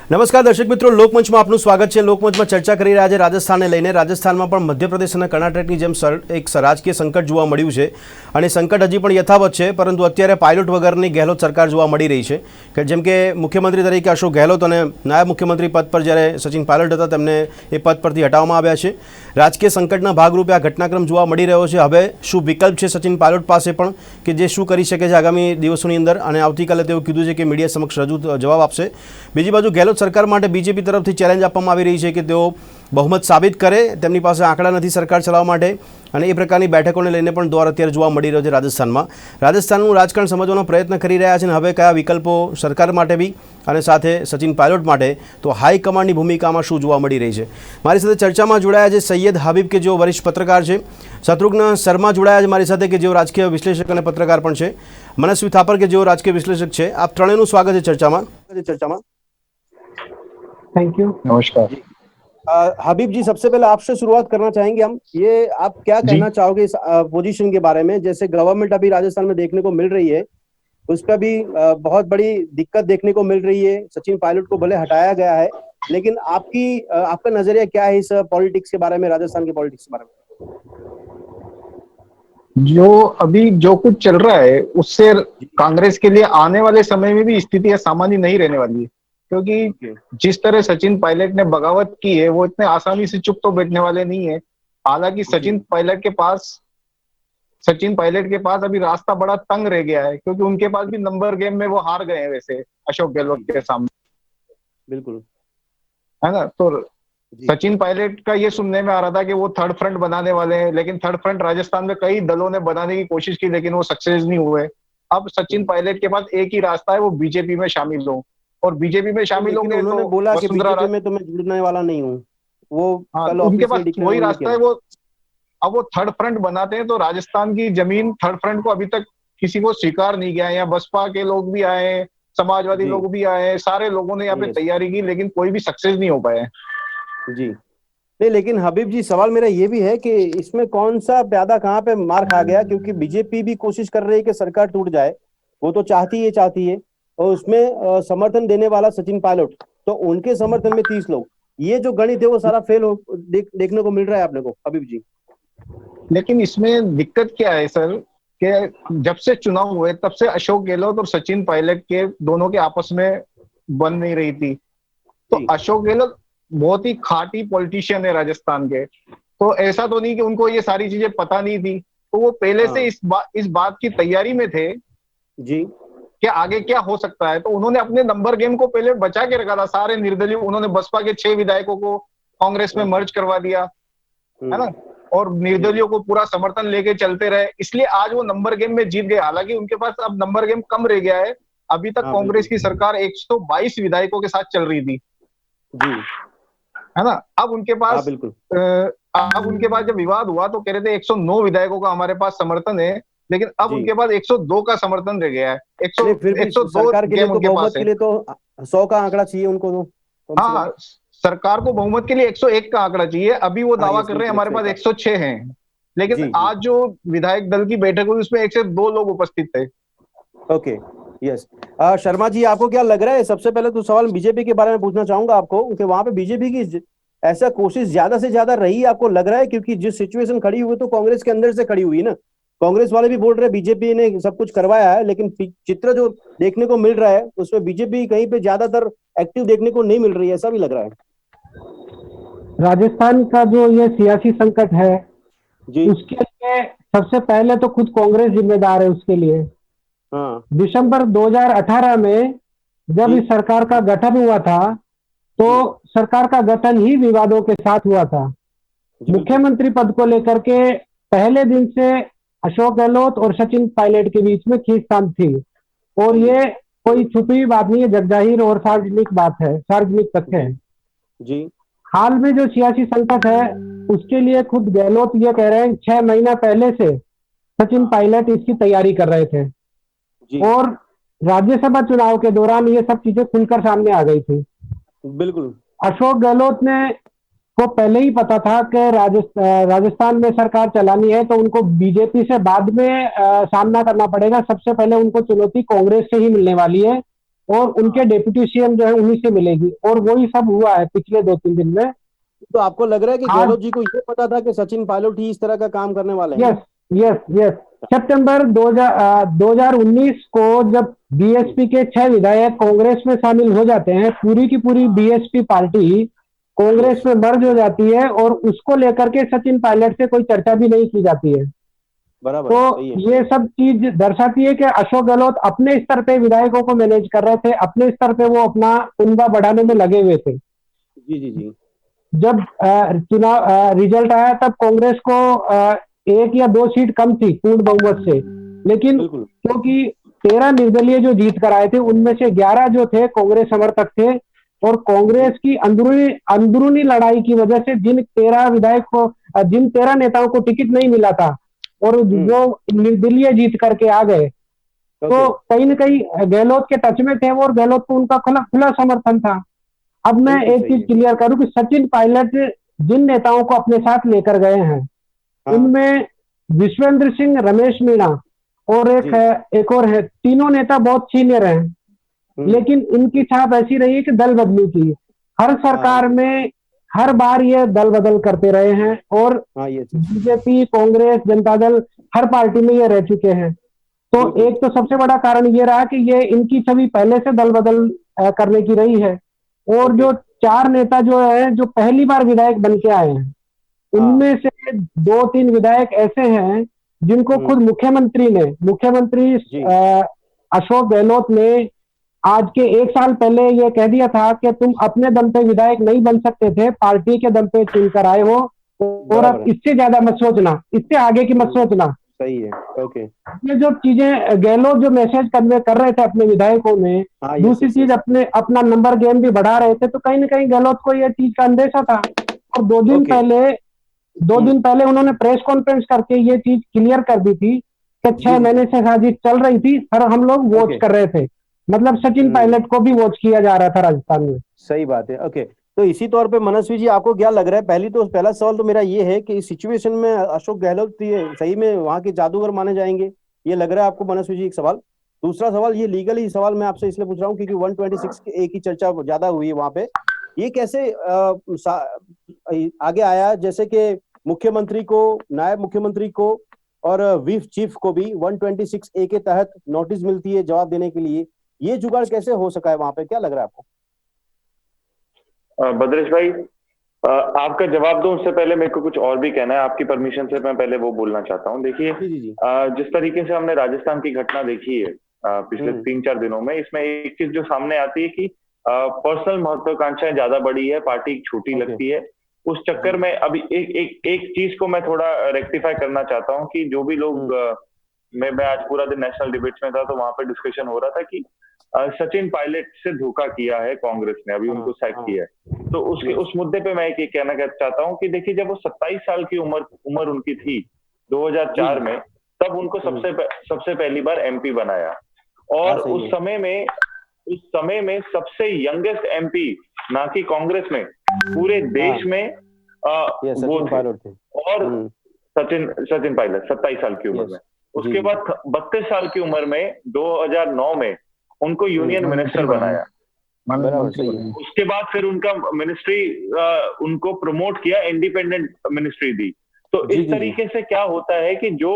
નમસ્કાર દર્શક મિત્રો, લોકમંચમાં આપનું સ્વાગત છે। લોકમંચમાં ચર્ચા કરી રહ્યા છે રાજસ્થાનને લઈને। રાજસ્થાનમાં પણ મધ્યપ્રદેશ અને કર્ણાટકની જેમ એક રાજકીય સંકટ જોવા મળ્યું છે અને સંકટ હજી પણ યથાવત છે, પરંતુ અત્યારે પાયલોટ વગરની ગેહલોત સરકાર જોવા મળી રહી છે કે જેમ કે મુખ્યમંત્રી તરીકે અશોક ગેહલોત અને નાયબ મુખ્યમંત્રી પદ પર જ્યારે સચિન પાયલોટ હતા તેમને એ પદ પરથી હટાવવામાં આવ્યા છે। રાજકીય સંકટના ભાગરૂપે આ ઘટનાક્રમ જોવા મળી રહ્યો છે। હવે શું વિકલ્પ છે સચિન પાયલોટ પાસે પણ કે જે શું કરી શકે છે આગામી દિવસોની અંદર, અને આવતીકાલે તેઓ કીધું છે કે મીડિયા સમક્ષ રજૂ જવાબ આપશે। બીજી બાજુ ગેહલોત સરકાર માટે બીજેપી તરફથી ચેલેન્જ આપવામાં આવી રહી છે કે તેઓ બહુમત સાબિત કરે, તેમની પાસે આંકડા નથી સરકાર ચલાવવા માટે, અને એ પ્રકારની બેઠકોને લઈને પણ દોર અત્યારે જોવા મળી રહ્યો છે રાજસ્થાનમાં। રાજસ્થાનનું રાજકારણ સમજવાનો પ્રયત્ન કરી રહ્યા છે અને હવે કયા વિકલ્પો સરકાર માટે બી અને સાથે સચિન પાયલોટ માટે, તો હાઈકમાન્ડની ભૂમિકામાં શું જોવા મળી રહી છે। મારી સાથે ચર્ચામાં જોડાયા છે સૈયદ હાબીબ કે જેઓ વરિષ્ઠ પત્રકાર છે, શત્રુઘ્ન શર્મા જોડાયા છે મારી સાથે કે જેઓ રાજકીય વિશ્લેષક અને પત્રકાર પણ છે, મનસ્વી થાપર કે જેઓ રાજકીય વિશ્લેષક છે। આપ ત્રણેયનું સ્વાગત છે ચર્ચામાં। Thank you. नमस्कार हबीब जी, सबसे पहले आपसे शुरुआत करना चाहेंगे हम। ये आप क्या जी। कहना चाहोगे इस पोजीशन के बारे में, जैसे गवर्नमेंट अभी राजस्थान में देखने को मिल रही है, उस पर भी बहुत बड़ी दिक्कत देखने को मिल रही है। सचिन पायलट को भले हटाया गया है, लेकिन आपका नजरिया क्या है इस पॉलिटिक्स के बारे में, राजस्थान के पॉलिटिक्स के बारे में? जो अभी जो कुछ चल रहा है उससे कांग्रेस के लिए आने वाले समय में भी स्थितियां सामान्य नहीं रहने वाली है, क्योंकि जिस तरह सचिन पायलट ने बगावत की है वो इतने आसानी से चुप तो बैठने वाले नहीं है। हालांकि सचिन पायलट के पास अभी रास्ता बड़ा तंग रह गया है, क्योंकि उनके पास भी नंबर गेम में वो हार गए हैं वैसे अशोक गहलोत के सामने, बिल्कुल, है ना। तो सचिन पायलट का ये सुनने में आ रहा था कि वो थर्ड फ्रंट बनाने वाले हैं, लेकिन थर्ड फ्रंट राजस्थान में कई दलों ने बनाने की कोशिश की लेकिन वो सक्सेस नहीं हुए। अब सचिन पायलट के पास एक ही रास्ता है, वो बीजेपी में शामिल हो, और बीजेपी में शामिल लेकिन होंगे उन्होंने तो बोला कि वसुंधरा बीजेपी में तो मैं जुड़ने वाला नहीं हूँ, वो हाँ, कल उनके ऑफिशियल पास डिक्लेयर वही उन्होंने रास्ता किया। है। वो अब वो थर्ड फ्रंट बनाते हैं तो राजस्थान की जमीन थर्ड फ्रंट को अभी तक किसी को स्वीकार नहीं किया है। यहाँ बसपा के लोग भी आए, समाजवादी जी, लोग भी आए, सारे लोगों ने यहाँ पे यस, तैयारी की, लेकिन कोई भी सक्सेस नहीं हो पाया। जी। नहीं, लेकिन हबीब जी, सवाल मेरा ये भी है कि इसमें कौन सा प्यादा कहाँ पे मार खा गया, क्योंकि बीजेपी भी कोशिश कर रही है कि सरकार टूट जाए, वो तो चाहती है, और उसमें समर्थन देने वाला सचिन पायलट, तो उनके समर्थन में 30 लोग, ये जो गणित है वो सारा फेल हो देखने को मिल रहा है आपने को हबीब जी। लेकिन इसमें दिक्कत क्या है सर, कि जब से चुनाव हुए तब से अशोक गहलोत और सचिन पायलट के दोनों के आपस में बन नहीं रही थी। तो जी, अशोक गहलोत बहुत ही खाटी पॉलिटिशियन है राजस्थान के, तो ऐसा तो नहीं कि उनको ये सारी चीजें पता नहीं थी, तो वो पहले से हाँ, इस बात की तैयारी में थे जी, कि आगे क्या हो सकता है। तो उन्होंने अपने नंबर गेम को पहले बचा के रखा था। सारे निर्दलीय, उन्होंने बसपा के 6 विधायकों को कांग्रेस में हाँ, मर्ज करवा दिया, है ना, और जी, निर्दलियों को पूरा समर्थन लेके चलते रहे, इसलिए आज वो नंबर गेम में जीत गए। हालांकि उनके पास अब नंबर गेम कम रह गया है। अभी तक हाँ, कांग्रेस बिल्कुल, की सरकार 122 विधायकों के साथ चल रही थी, जी, है ना। अब उनके हाँ, पास बिल्कुल, जब विवाद हुआ तो कह रहे थे 109 विधायकों का हमारे पास समर्थन है, लेकिन अब जी। उनके पास 102 का समर्थन रह गया है। 100 नहीं, फिर भी 102 सरकार के लिए गेम तो उनके बहुमत पास के है। लिए तो 100 का आंकड़ा चाहिए उनको, तो कम से कम। हाँ, सरकार को बहुमत के लिए 101 का आंकड़ा चाहिए। अभी वो हाँ, दावा यस, कर रहे हैं बिल्कुल, हमारे 101 पास का। 106 हैं, लेकिन जी, जी, आज जो विधायक दल की बैठक हुई उसमें 1 से 2 लोग उपस्थित थे। Okay, yes. शर्मा जी, आपको क्या लग रहा है? सबसे पहले तो सवाल बीजेपी के बारे में पूछना चाहूंगा आपको कि वहां पे बीजेपी की ऐसा कोशिश ज्यादा से ज्यादा रही, आपको लग रहा है? क्योंकि जिस सिचुएशन खड़ी हुई तो कांग्रेस के अंदर से खड़ी हुई ना, कांग्रेस वाले भी बोल रहे हैं बीजेपी ने सब कुछ करवाया है, लेकिन चित्र जो देखने को मिल रहा है उसमें बीजेपी कहीं पे ज्यादातर एक्टिव देखने को नहीं मिल रही है, ऐसा भी लग रहा है। राजस्थान का जो ये सियासी संकट है जी, उसके लिए सबसे पहले तो खुद कांग्रेस जिम्मेदार है उसके लिए। हाँ, दिसंबर 2018 में जब जी, इस सरकार का गठन हुआ था तो जी, सरकार का गठन ही विवादों के साथ हुआ था। जी, बिल्कुल, मुख्यमंत्री पद को लेकर के पहले दिन से अशोक गहलोत और सचिन पायलट के बीच में खींचतान थी, और जी, ये कोई छुपी बात नहीं है, जगजाहिर और सार्वजनिक बात है, सार्वजनिक तथ्य जी, है। जी, हाल में जो सियासी संकट है उसके लिए खुद गहलोत ये कह रहे हैं 6 महीना पहले से सचिन पायलट इसकी तैयारी कर रहे थे, जी, और राज्यसभा चुनाव के दौरान ये सब चीजें खुलकर सामने आ गई थी। बिल्कुल, अशोक गहलोत ने को पहले ही पता था कि राजस्थान में सरकार चलानी है तो उनको बीजेपी से बाद में सामना करना पड़ेगा। सबसे पहले उनको चुनौती कांग्रेस से ही मिलने वाली है, और उनके डेप्यूटी सीएम जो है उन्हीं से मिलेगी, और वही सब हुआ है पिछले 2-3 दिन में। तो आपको लग रहा है कि आज गहलोत जी को ये पता था कि सचिन पायलट ही इस तरह का काम करने वाले हैं? Yes, yes, yes. सितंबर 2019 को जब बीएसपी के 6 विधायक कांग्रेस में शामिल हो जाते हैं, पूरी की पूरी बीएसपी पार्टी कांग्रेस में मर्ज हो जाती है, और उसको लेकर के सचिन पायलट से कोई चर्चा भी नहीं की जाती है। बराबर तो है, सही है। ये सब चीज दर्शाती है कि अशोक गहलोत अपने स्तर पे विधायकों को मैनेज कर रहे थे, अपने स्तर पे वो अपना कुनबा बढ़ाने में लगे हुए थे। जी जी जी। जब चुनाव रिजल्ट आया तब कांग्रेस को 1 या 2 सीट कम थी पूर्ण बहुमत से, लेकिन बिल्कुल। क्योंकि 13 निर्दलीय जो जीत कर आए थे उनमें से 11 जो थे कांग्रेस समर्थक थे, और कांग्रेस की अंदरूनी अंदरूनी लड़ाई की वजह से जिन 13 विधायक को जिन 13 नेताओं को टिकट नहीं मिला था और वो निर्दलीय जीत करके आ गए, तो ओके। कहीं न कहीं गहलोत के टच में थे वो, और गहलोत को उनका खुला खुला समर्थन था। अब मैं बिल्कुल एक सही चीज है। क्लियर करूं कि सचिन पायलट जिन नेताओं को अपने साथ लेकर गए हैं हाँ उनमें विश्वेंद्र सिंह, रमेश मीणा और एक जी। है, एक और है, तीनों नेता बहुत सीनियर हैं, लेकिन इनकी छाप ऐसी रही है कि दल बदली की। हर हाँ सरकार में हर बार ये दल बदल करते रहे हैं, और हाँ, ये चीज बीजेपी, कांग्रेस, जनता दल हर पार्टी में ये रह चुके हैं। तो बिल्कुल। एक तो सबसे बड़ा कारण ये रहा कि ये इनकी छवि पहले से दल बदल करने की रही है। और ओके। जो 4 नेता जो है जो पहली बार विधायक बन के आए हैं, हाँ। उनमें से 2-3 विधायक ऐसे हैं जिनको खुद मुख्यमंत्री जी अशोक गहलोत ने आज के 1 साल पहले ये कह दिया था कि तुम अपने दम पे विधायक नहीं बन सकते थे, पार्टी के दम पे चुनकर आए हो, और बराबर अब है। इससे ज्यादा मत सोचना, इससे आगे की मत सोचना। सही है। ओके। ये जो चीजें गहलोत जो मैसेज कन्वे कर रहे थे अपने विधायकों में, हाँ, यस दूसरी यस चीज यस। अपने अपना नंबर गेम भी बढ़ा रहे थे, तो कहीं ना कहीं गहलोत को यह चीज का अंदेशा था। और ओके। 2 दिन पहले उन्होंने प्रेस कॉन्फ्रेंस करके ये चीज क्लियर कर दी थी कि जी 6 जी जी। महीने से साजिश चल रही थी, और हम लोग वॉच ओके। कर रहे थे। मतलब सचिन हम्म। पायलट को भी वॉच किया जा रहा था राजस्थान में। सही बात है। ओके। तो इसी तौर पे मनस्वी जी, आपको क्या लग रहा है? पहला सवाल तो मेरा ये है कि इस सिचुएशन में अशोक गहलोत ये सही में वहां के जादूगर माने जाएंगे, ये लग रहा है आपको मनस्वी जी? एक सवाल। दूसरा सवाल, ये लीगली सवाल मैं आपसे इसलिए पूछ रहा हूँ क्योंकि 126 की एक ही चर्चा ज्यादा हुई है वहां पे। ये कैसे आगे आया, जैसे कि मुख्यमंत्री को, नायब मुख्यमंत्री को और व्हीप चीफ को भी 126A के तहत नोटिस मिलती है जवाब देने के लिए? ये जुगाड़ कैसे हो सका है वहां पे, क्या लग रहा है आपको? भद्रेश भाई, आपका जवाब दूं उससे पहले मेरे को कुछ और भी कहना है। आपकी परमिशन से मैं पहले वो बोलना चाहता हूँ। देखिए, जी जी जी। जिस तरीके से हमने राजस्थान की घटना देखी है पिछले 3-4 दिनों में, इसमें एक चीज जो सामने आती है कि पर्सनल महत्वाकांक्षाएं ज्यादा बड़ी है, पार्टी छोटी ओके। लगती है। उस चक्कर में अभी एक चीज को मैं थोड़ा रेक्टिफाई करना चाहता हूँ कि जो भी लोग मैं आज पूरा दिन नेशनल डिबेट्स में था, तो वहां पे डिस्कशन हो रहा था कि सचिन पायलट से धोखा किया है कांग्रेस ने, अभी उनको सैक किया है। तो उस मुद्दे पे मैं ये कहना चाहता हूँ कि देखिए, जब वो 27 साल की उम्र उनकी थी 2004 में, तब उनको सबसे पहली बार एमपी बनाया। और उस समय में सबसे यंगेस्ट एमपी, ना कि कांग्रेस में, पूरे देश में वो थे। और सचिन पायलट 27 साल की उम्र में। उसके बाद 32 साल की उम्र में 2009 में उनको यूनियन मिनिस्टर बनाया। उसके बाद फिर उनका मिनिस्ट्री उनको प्रमोट किया, इंडिपेंडेंट मिनिस्ट्री दी। तो इस तरीके से क्या होता है कि जो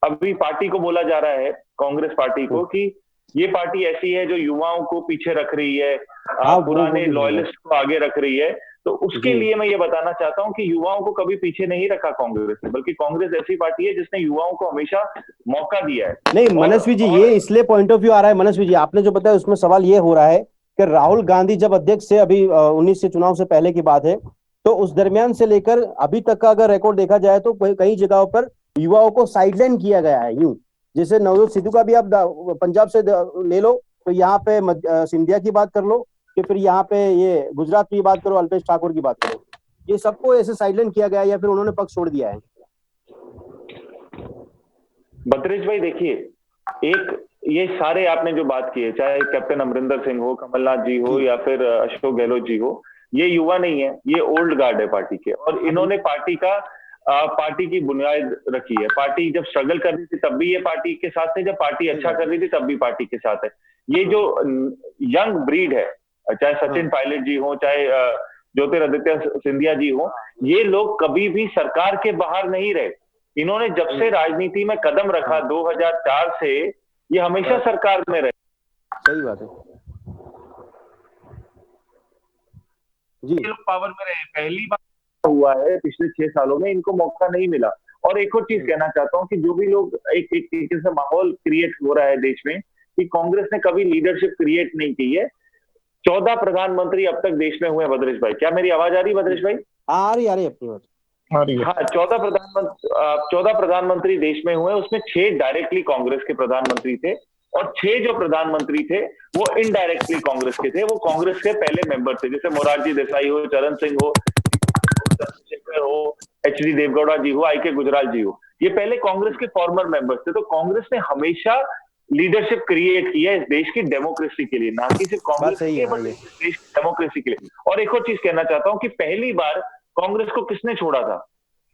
अभी पार्टी को बोला जा रहा है, कांग्रेस पार्टी को, कि ये पार्टी ऐसी है जो युवाओं को पीछे रख रही है, पुराने लॉयलिस्ट को आगे रख रही है। तो उसके लिए मैं ये बताना चाहता हूं कि युवाओं को कभी पीछे नहीं रखा कांग्रेस ने, बल्कि कांग्रेस ऐसी पार्टी है जिसने युवाओं को हमेशा मौका दिया है। नहीं मनस्वी जी, ये इसलिए पॉइंट ऑफ व्यू आ रहा है। मनस्वी जी, आपने जो बताया उसमें सवाल ये हो रहा है कि राहुल गांधी जब अध्यक्ष से, अभी 19 से चुनाव से पहले की बात है, तो उस दरमियान से लेकर अभी तक का अगर रिकॉर्ड देखा जाए तो कई जगहों पर युवाओं को साइडलाइन किया गया है। यूं जैसे नवजोत सिद्धू का भी आप पंजाब से ले लो, तो यहाँ पे सिंधिया की बात कर लो, कि फिर यहाँ पे ये गुजरात की बात करो, अल्पेश ठाकुर की बात करो, ये सबको ऐसे साइडलाइन किया गया है या फिर उन्होंने पक्ष छोड़ दिया है? भद्रेश भाई, देखिए, एक ये सारे आपने जो बात की है, चाहे कैप्टन अमरिंदर सिंह हो, कमलनाथ जी हो, या फिर अशोक गहलोत जी हो, ये युवा नहीं है, ये ओल्ड गार्ड है पार्टी के। और इन्होंने पार्टी की बुनियाद रखी है। पार्टी जब स्ट्रगल कर रही थी तब भी ये पार्टी के साथ थे, जब पार्टी अच्छा कर रही थी तब भी पार्टी के साथ है। ये जो यंग ब्रीड है, चाहे सचिन पायलट जी हो, चाहे ज्योतिरादित्य सिंधिया जी हो, ये लोग कभी भी सरकार के बाहर नहीं रहे। इन्होंने जब से राजनीति में कदम रखा 2004 से, ये हमेशा सरकार में रहे। सही बात है जी। ये लोग पावर में रहे, पहली बार हुआ है पिछले 6 सालों में, इनको मौका नहीं मिला। और एक और चीज कहना चाहता हूँ कि जो भी लोग एक तरीके से माहौल क्रिएट हो रहा है देश में कि कांग्रेस ने कभी लीडरशिप क्रिएट नहीं की है। 14 प्रधानमंत्री अब तक देश में हुए। भद्रेश भाई, क्या मेरी आवाज आ रही है भद्रेश भाई? आ रही अपनी बात। हाँ, 14 प्रधानमंत्री देश में हुए, उसमें 6 डायरेक्टली कांग्रेस के प्रधानमंत्री थे और 6 जो प्रधानमंत्री थे वो इनडायरेक्टली कांग्रेस के थे, वो कांग्रेस के पहले मेंबर थे। जैसे मोरारजी देसाई हो, चरण सिंह हो, चंद्रशेखर हो, एच डी देवगौड़ा जी हो, आई के गुजराल जी हो, ये पहले कांग्रेस के फॉर्मर मेंबर्स थे। तो कांग्रेस ने हमेशा लीडरशिप क्रिएट की है इस देश की डेमोक्रेसी के लिए, ना कि सिर्फ कांग्रेस के लिए, बल्कि इस देश की डेमोक्रेसी के लिए। और एक और चीज कहना चाहता हूं कि पहली बार कांग्रेस को किसने छोड़ा था?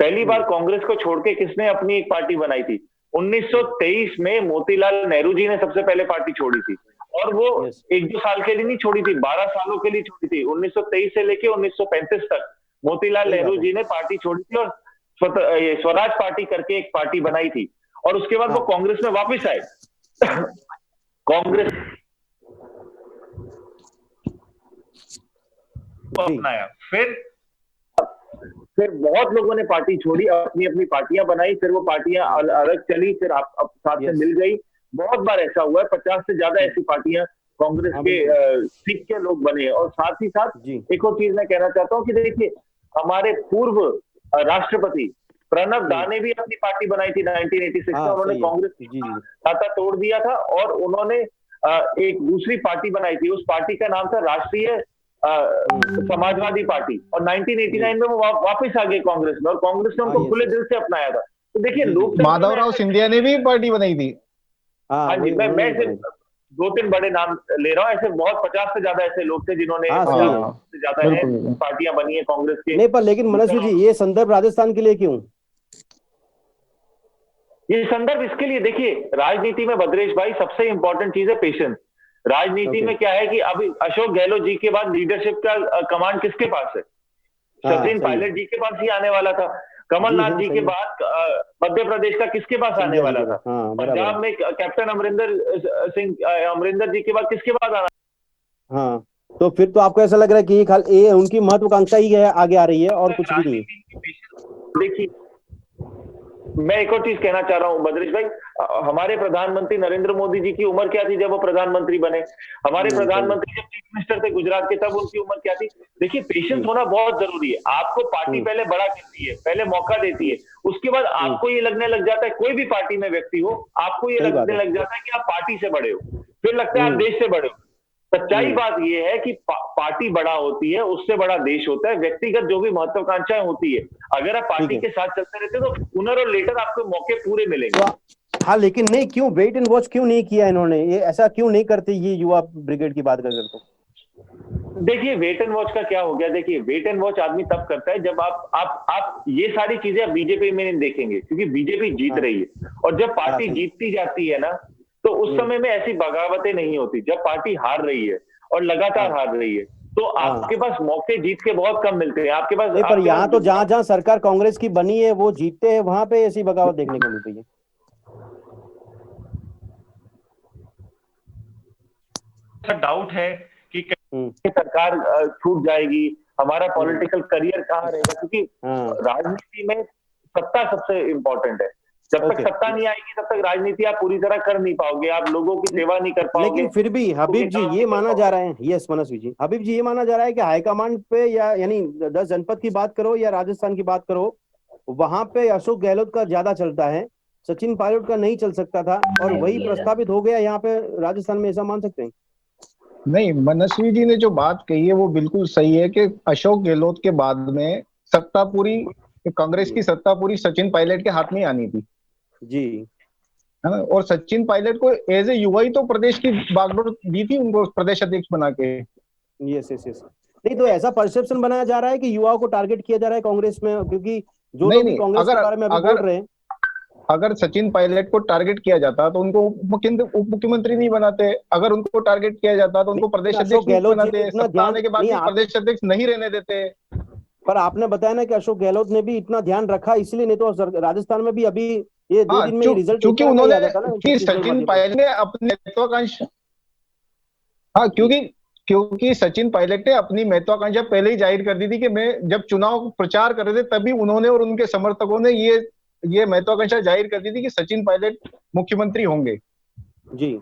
पहली बार कांग्रेस को छोड़ के किसने अपनी एक पार्टी बनाई थी? 1923 में मोतीलाल नेहरू जी ने सबसे पहले पार्टी छोड़ी थी, और वो 1-2 साल के लिए नहीं छोड़ी थी, 12 सालों के लिए छोड़ी थी। 1923 से लेके 1935 तक मोतीलाल नेहरू जी ने पार्टी छोड़ी थी और स्वराज पार्टी करके एक पार्टी बनाई थी, और उसके बाद वो कांग्रेस में वापस आए। कांग्रेस अपनाया, फिर बहुत लोगों ने पार्टी छोड़ी, अपनी अपनी पार्टियां बनाई, फिर वो पार्टियां अलग चली, फिर आप साथ में मिल गई। बहुत बार ऐसा हुआ है, 50 से ज्यादा ऐसी पार्टियां कांग्रेस के सिख के लोग बने। और साथ ही साथ एक और चीज मैं कहना चाहता हूँ कि देखिए, हमारे पूर्व राष्ट्रपति प्रणब दा ने भी अपनी पार्टी बनाई थी 1986 में। उन्होंने कांग्रेस का खाता तोड़ दिया था और उन्होंने एक दूसरी पार्टी बनाई थी, उस पार्टी का नाम था राष्ट्रीय समाजवादी पार्टी, और 1989 में वो वापस आ गए कांग्रेस में, और कांग्रेस ने उनको खुले दिल से अपनाया था। तो देखिए, माधवराव सिंधिया ने भी पार्टी बनाई थी। हाँ जी, मैं सिर्फ 2-3 बड़े नाम ले रहा हूँ, ऐसे बहुत 50 से ज्यादा ऐसे लोग थे जिन्होंने 50 से ज्यादा है पार्टियां बनी है कांग्रेस के। नहीं, पर लेकिन मनस्वी जी, ये संदर्भ राजस्थान के लिए क्यों? ये संदर्भ इसके लिए, देखिए, राजनीति में भद्रेश भाई सबसे इंपॉर्टेंट चीज है पेशेंस। राजनीति में क्या है कि अभी अशोक गहलोत जी के बाद लीडरशिप का कमांड किसके पास है? सचिन पायलट जी के पास ही आने वाला था। कमलनाथ जी के बाद मध्य प्रदेश का किसके पास आने वाला था? पंजाब में कैप्टन अमरिंदर जी के बाद किसके पास आना? हाँ, तो फिर तो आपको ऐसा लग रहा है कि ये उनकी महत्वाकांक्षा ही आगे आ रही है और कुछ भी नहीं। देखिए, मैं एक और चीज कहना चाह रहा हूं भद्रेश भाई, हमारे प्रधानमंत्री नरेंद्र मोदी जी की उम्र क्या थी जब वो प्रधानमंत्री बने? हमारे प्रधानमंत्री जब चीफ मिनिस्टर थे गुजरात के, तब उनकी उम्र क्या थी? देखिए, पेशेंस होना बहुत जरूरी है। आपको पार्टी पहले बड़ा करती है, पहले मौका देती है, उसके बाद आपको ये लगने लग जाता है, कोई भी पार्टी में व्यक्ति हो, आपको ये लगने लग जाता है कि आप पार्टी से बड़े हो, फिर लगता है आप देश से बड़े हो। सच्चाई बात यह है कि पार्टी बड़ा होती है, उससे बड़ा देश होता है। व्यक्तिगत जो भी महत्वाकांक्षाएं होती है, अगर आप पार्टी के साथ चलते रहते तो सूनर और लेटर आपको मौके पूरे मिलेंगे। हाँ, लेकिन नहीं, क्यों वेट एंड वॉच क्यों नहीं किया इन्होंने? ये ऐसा क्यों नहीं करते ये युवा ब्रिगेड की बात कर? तो देखिए, वेट एंड वॉच का क्या हो गया? देखिए, वेट एंड वॉच आदमी तब करता है जब आप ये सारी चीजें आप बीजेपी में नहीं देखेंगे, क्योंकि बीजेपी जीत रही है, और जब पार्टी जीतती जाती है ना, तो उस समय में ऐसी बगावतें नहीं होती। जब पार्टी हार रही है और लगातार हार रही है, तो आपके पास मौके जीत के बहुत कम मिलते हैं। आपके पास पर यहाँ तो जहां सरकार कांग्रेस की बनी है वो जीतते हैं, वहां पे ऐसी बगावत देखने को मिलती है। डाउट है कि सरकार छूट जाएगी, हमारा पॉलिटिकल करियर कहाँ रहेगा, क्योंकि राजनीति में सत्ता सबसे इंपॉर्टेंट है। जब तक सत्ता नहीं आएगी तब तक राजनीति आप पूरी तरह कर नहीं पाओगे, आप लोगों की सेवा नहीं कर पाओगे। लेकिन फिर भी हबीब जी ये माना जा रहा है, यस मनस्वी जी, हबीब जी ये माना जा रहा है कि हाईकमांड पे, या यानी 10 जनपद की बात करो या राजस्थान की बात करो, वहां पे अशोक गहलोत का ज्यादा चलता है, सचिन पायलट का नहीं चल सकता था, और वही प्रस्तावित हो गया यहाँ पे राजस्थान में, ऐसा मान सकते हैं? नहीं, मनस्वी जी ने जो बात कही है वो बिल्कुल सही है कि अशोक गहलोत के बाद में सत्ता पूरी, कांग्रेस की सत्ता पूरी सचिन पायलट के हाथ में आनी थी जी, है ना। और सचिन पायलट को एज ए युवा ही तो प्रदेश की बागडोर दी थी उनको, प्रदेश अध्यक्ष बना के। यस। नहीं, तो ऐसा परसेप्शन बनाया जा रहा है कि युवाओं को टारगेट किया जा रहा है कांग्रेस में, क्योंकि जो लोग कांग्रेस के बारे में अभी बोल रहे हैं। अगर सचिन पायलट को टारगेट किया जाता तो उनको उप मुख्यमंत्री नहीं बनाते, अगर उनको टारगेट किया जाता तो उनको प्रदेश अशोक अध्यक्ष नहीं गहलोत जी ने बनाते, इतना सत्ता ध्यान आने के बाद नहीं, भी आप प्रदेश अध्यक्ष नहीं रहने देते। पर आपने बताया ना कि अशोक गहलोत ने भी इतना ध्यान रखा, इसलिए नहीं तो राजस्थान में भी अभी ये 2 दिन में रिजल्ट इस क्योंकि तरह का ही उन्होंने आ जाता ना कि छत्तीसगढ़ सचिन मध्य पायलट प्रदेश। ने अपनी महत्वाकांक्षा, हाँ क्योंकि सचिन पायलट ने अपनी महत्वाकांक्षा पहले ही जाहिर कर दी थी कि मैं जब चुनाव प्रचार कर रहे थे तभी उन्होंने और उनके समर्थकों ने ये महत्वाकांक्षा जाहिर कर दी थी कि सचिन पायलट मुख्यमंत्री होंगे, जी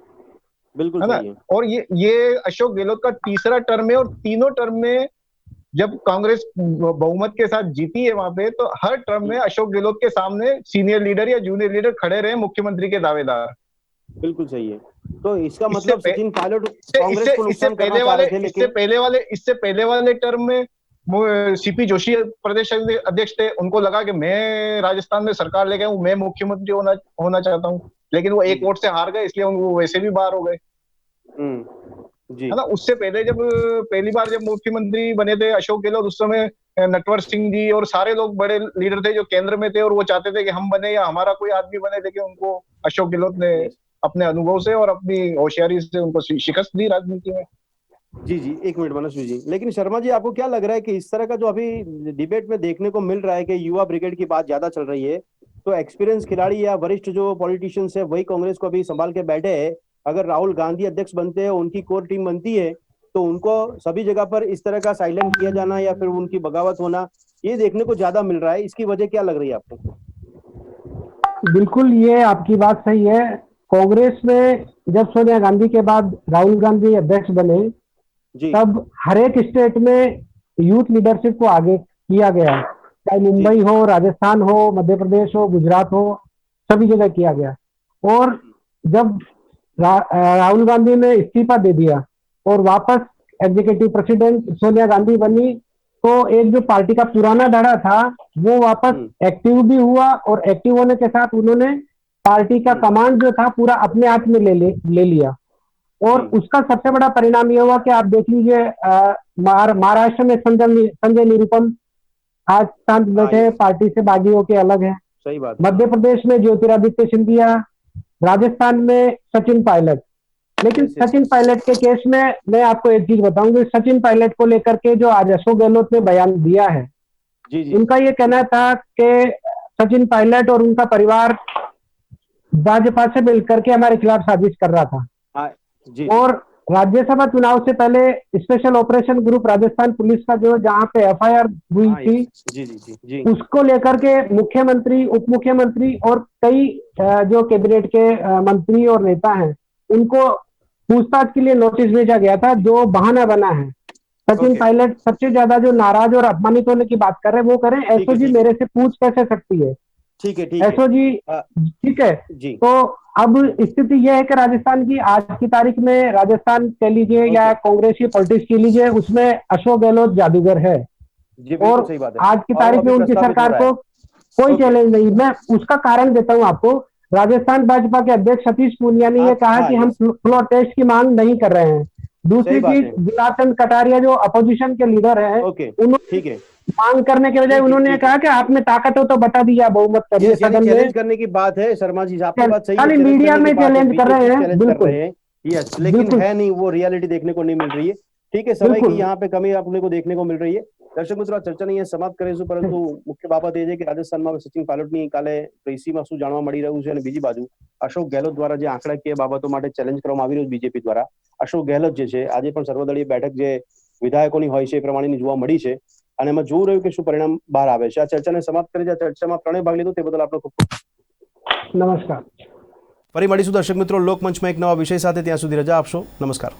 बिल्कुल है ना। सही है। और ये अशोक गहलोत का तीसरा टर्म है और तीनों टर्म में जब कांग्रेस बहुमत के साथ जीती है वहां पे, तो हर टर्म में अशोक गहलोत के सामने सीनियर लीडर या जूनियर लीडर खड़े रहे मुख्यमंत्री के दावेदार। बिल्कुल सही है। तो इसका इससे मतलब सचिन पायलट इससे कांग्रेस को नुकसान करना चाह रहे थे, लेकिन इससे पहले वाले टर्म में सीपी जोशी प्रदेश अध्यक्ष थे, उनको लगा कि मैं राजस्थान में सरकार लेके आऊं, मैं मुख्यमंत्री होना चाहता हूं, लेकिन वो एक वोट से हार गए, इसलिए वो वैसे भी बाहर हो गए, जी है ना। उससे पहले जब पहली बार जब मुख्यमंत्री बने थे अशोक गहलोत, उस समय नटवर सिंह जी और सारे लोग बड़े लीडर थे जो केंद्र में थे और वो चाहते थे कि हम बने या हमारा कोई आदमी बने, लेकिन उनको अशोक गहलोत ने अपने अनुभव से और अपनी होशियारी से उनको शिकस्त दी राजनीति में। जी जी, एक मिनट मनोज जी। लेकिन शर्मा जी, आपको क्या लग रहा है कि इस तरह का जो अभी डिबेट में देखने को मिल रहा है कि युवा ब्रिगेड की बात ज्यादा चल रही है, तो एक्सपीरियंस खिलाड़ी या वरिष्ठ जो पॉलिटिशियंस है वही कांग्रेस को अभी संभाल के बैठे हैं। अगर राहुल गांधी अध्यक्ष बनते हैं, उनकी कोर टीम बनती है, तो उनको सभी जगह पर इस तरह का साइलेंट किया जाना या फिर उनकी बगावत होना, ये देखने को ज्यादा मिल रहा है। इसकी वजह क्या लग रही है आपको? बिल्कुल, ये आपकी बात सही है। कांग्रेस में जब सोनिया गांधी के बाद राहुल गांधी अध्यक्ष बने, जी तब हर एक स्टेट में यूथ लीडरशिप को आगे किया गया, चाहे मुंबई हो, राजस्थान हो, मध्य प्रदेश हो, गुजरात हो, सभी जगह किया गया। और जब राहुल गांधी ने इस्तीफा दे दिया और वापस एग्जीक्यूटिव प्रेसिडेंट सोनिया गांधी बनी, तो एक जो पार्टी का पुराना धड़ा था वो वापस एक्टिव भी हुआ, और एक्टिव होने के साथ उन्होंने पार्टी का कमांड जो था पूरा अपने हाथ में ले लिया। और उसका सबसे बड़ा परिणाम ये हुआ कि आप देख लीजिए, महाराष्ट्र में संजय निरुपम आज शांत बैठे, पार्टी से बागी होके अलग है। सही बात। मध्य प्रदेश में ज्योतिरादित्य सिंधिया, राजस्थान में सचिन पायलट। लेकिन सचिन पायलट के केस में मैं आपको एक चीज बताऊंगी, सचिन पायलट को लेकर के जो आज अशोक गहलोत ने बयान दिया है, जी उनका ये कहना था कि सचिन पायलट और उनका परिवार भाजपा से मिलकर के हमारे खिलाफ साजिश कर रहा था। जी। और राज्यसभा चुनाव से पहले special operation group Rajasthan police का जो जहां पे एफआईआर हुई थी, जी जी जी जी, उसको लेकर के मुख्यमंत्री, उप मुख्यमंत्री और कई जो कैबिनेट के मंत्री और नेता हैं, उनको पूछताछ के लिए नोटिस भेजा गया था, जो बहाना बना है। सचिन पायलट सबसे ज्यादा जो नाराज और अपमानित होने की बात कर रहे हैं वो करें, एसओजी मेरे से पूछ कैसे सकती है, ठीक है एसओजी, ठीक है जी। तो अब स्थिति यह है कि राजस्थान की आज की तारीख में, राजस्थान कह लीजिए या कांग्रेस की पॉलिटिक्स कह लीजिए, उसमें अशोक गहलोत जादूगर है। और सही बात है। आज की तारीख में उनकी सरकार को कोई चैलेंज नहीं। मैं उसका कारण देता हूं आपको। राजस्थान भाजपा के अध्यक्ष सतीश पूनिया ने यह कहा कि हम फ्लोर टेस्ट की मांग नहीं कर रहे हैं। दूसरी चीज, गुलाबचंद कटारिया जो अपोजिशन के लीडर है, उन्होंने मांग करने के बजाय उन्होंने कहा कि आप में ताकत हो तो बता दीजिए, बहुमत करिए सदन में। चैलेंज करने की बात है शर्मा जी, आपकी बात सही है, मीडिया में चैलेंज कर रहे हैं, बिल्कुल, यस, लेकिन है नहीं, वो रियलिटी देखने को नहीं मिल रही है। ठीक है, समय की यहाँ पे कमी अपने को देखने को मिल रही है। दर्शक मित्रों, चर्चा नहीं समाप्त करे, परंतु मुख्य बाबत એ છે કે રાજસ્થાનમાં સચિન પાયલોટની કાલે પ્રેસીમાં શું જાણવા મળી રહ્યું છે, અને બીજી બાજુ અશોક ગેહલોત દ્વારા જે આંકડાકીય બાબતો માટે ચેલેન્જ કરવામાં આવી રહ્યું બીજેપી દ્વારા, અશોક ગેહલોત જે છે આજે પણ સર્વદળીય બેઠક જે વિધાયકોની હોય છે એ પ્રમાણેની જોવા મળી છે, અને એમાં જોવું રહ્યું કે શું પરિણામ બહાર આવે છે। આ ચર્ચાને સમાપ્ત કરી, આ ચર્ચામાં પ્રણય ભાગ લીધો તે બદલ આપનો ખૂબ નમસ્કાર। ફરી મળીશું દર્શક મિત્રો લોકમંચમાં એક નવા વિષય સાથે, ત્યાં સુધી રજા આપશો, નમસ્કાર।